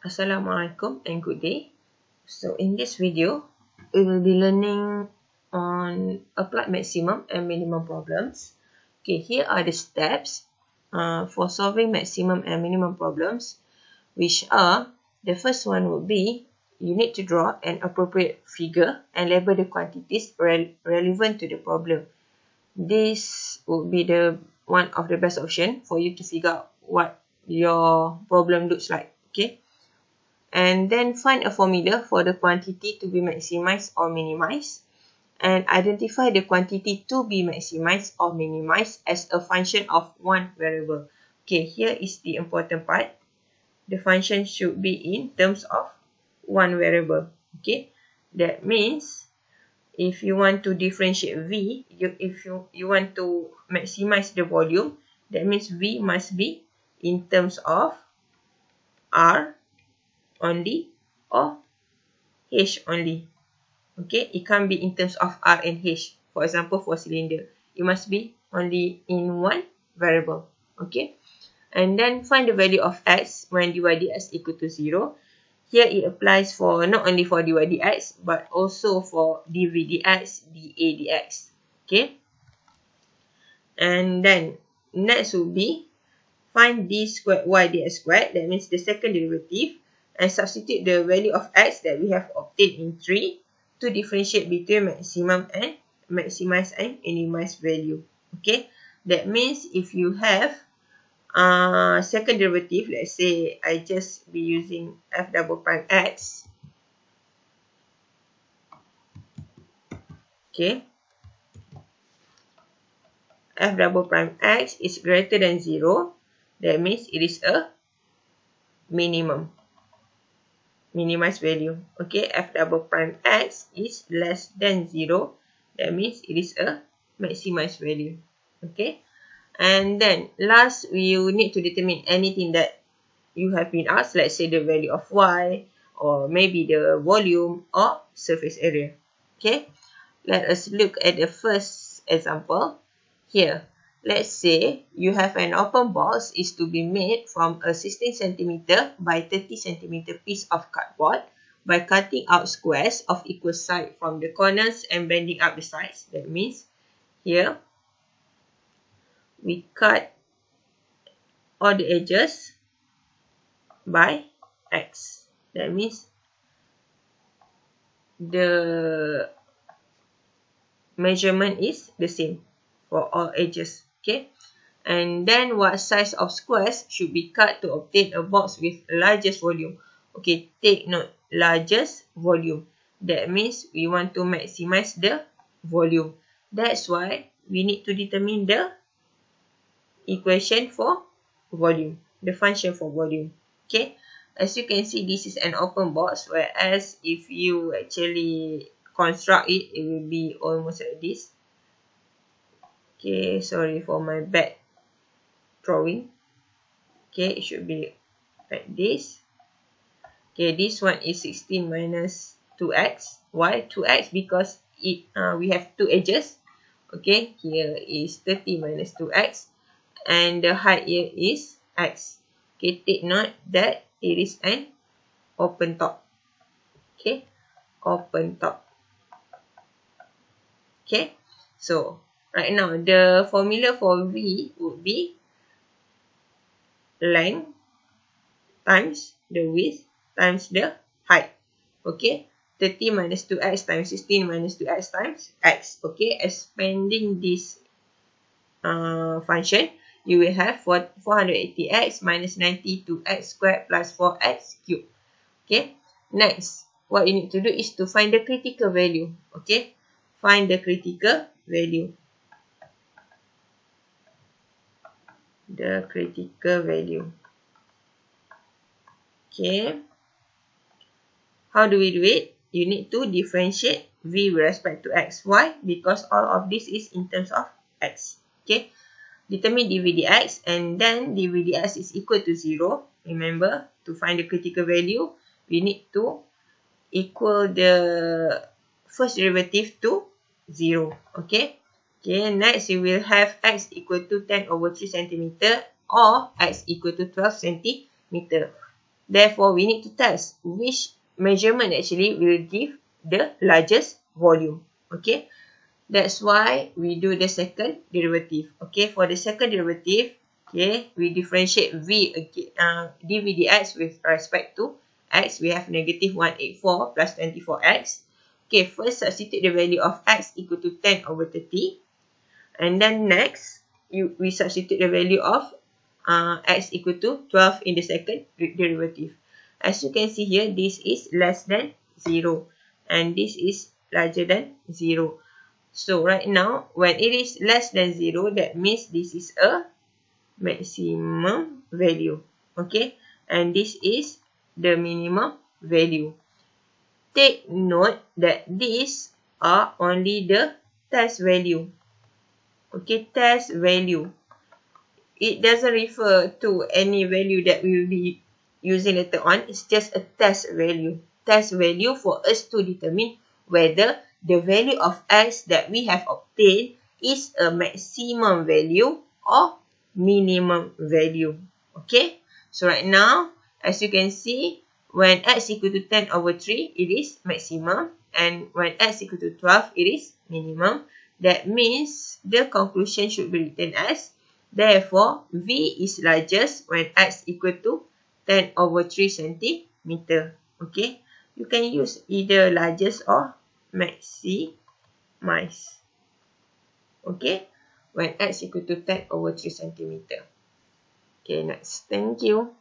Assalamualaikum and good day. So in this video, we will be learning on applied maximum and minimum problems. Okay, here are the steps for solving maximum and minimum problems, which are, the first one would be, you need to draw an appropriate figure and label the quantities relevant to the problem. This would be one of the best option for you to figure out what your problem looks like. Okay. And then find a formula for the quantity to be maximized or minimized, and identify the quantity to be maximized or minimized as a function of one variable. Okay, here is the important part. The function should be in terms of one variable. Okay, that means if you want to differentiate V, if you want to maximize the volume, that means V must be in terms of R only or H only. Okay, it can't be in terms of R and H. For example, for cylinder, it must be only in one variable. Okay, and then find the value of X when dy dx equal to 0. Here it applies for not only for dy dx but also for dv dx, dA dx. Okay, and then next will be find d squared y dx squared, that means the second derivative, and substitute the value of x that we have obtained in 3 to differentiate between maximum and maximized and minimized value. Okay, that means if you have second derivative, let's say I just be using f double prime x. Okay, f double prime x is greater than 0, that means it is a minimized value. Okay, f double prime x is less than 0, that means it is a maximized value. Okay, and then last, we need to determine anything that you have been asked, let's say the value of y, or maybe the volume or surface area. Okay, let us look at the first example. Here, let's say you have an open box is to be made from a 16 cm by 30 cm piece of cardboard by cutting out squares of equal size from the corners and bending up the sides. That means here we cut all the edges by x. That means the measurement is the same for all edges. Okay, and then what size of squares should be cut to obtain a box with largest volume? Okay, take note, largest volume. That means we want to maximize the volume. That's why we need to determine the equation for volume, the function for volume. Okay, as you can see, this is an open box, whereas if you actually construct it, it will be almost like this. Okay, sorry for my bad drawing. Okay, it should be like this. Okay, this one is 16 minus 2x. Why 2x? Because we have two edges. Okay, here is 30 minus 2x, and the height here is x. Okay, take note that it is an open top. Okay, open top. Okay, so right now the formula for V would be length times the width times the height. Okay, 30 minus 2x times 16 minus 2x times x. Okay, expanding this function, you will have 480x minus 92x squared plus 4x cubed. Okay, next, what you need to do is to find the critical value. Okay, find the critical value. The critical value. Okay, how do we do it? You need to differentiate V with respect to x. Why? Because all of this is in terms of x. Okay, determine dv dx, and then dv dx is equal to 0. Remember, to find the critical value, we need to equal the first derivative to 0. Okay, next you will have x equal to 10 over 3 cm or x equal to 12 cm. Therefore, we need to test which measurement actually will give the largest volume. Okay, that's why we do the second derivative. Okay, for the second derivative, okay, we differentiate v dv dx with respect to x. We have negative 184 plus 24x. Okay, first substitute the value of x equal to 10 over 30. And then next, we substitute the value of x equal to 12 in the second derivative. As you can see here, this is less than 0. And this is larger than 0. So right now, when it is less than 0, that means this is a maximum value. Okay. And this is the minimum value. Take note that these are only the test value. Okay, test value. It doesn't refer to any value that we will be using later on. It's just a test value. Test value for us to determine whether the value of x that we have obtained is a maximum value or minimum value. Okay, so right now, as you can see, when x equal to 10 over 3, it is maximum. And when x equal to 12, it is minimum. That means the conclusion should be written as, therefore, v is largest when x equal to 10 over 3 centimeter. Okay, you can use either largest or maximize. Okay, when x equal to 10 over 3 centimeter. Okay, next. Thank you.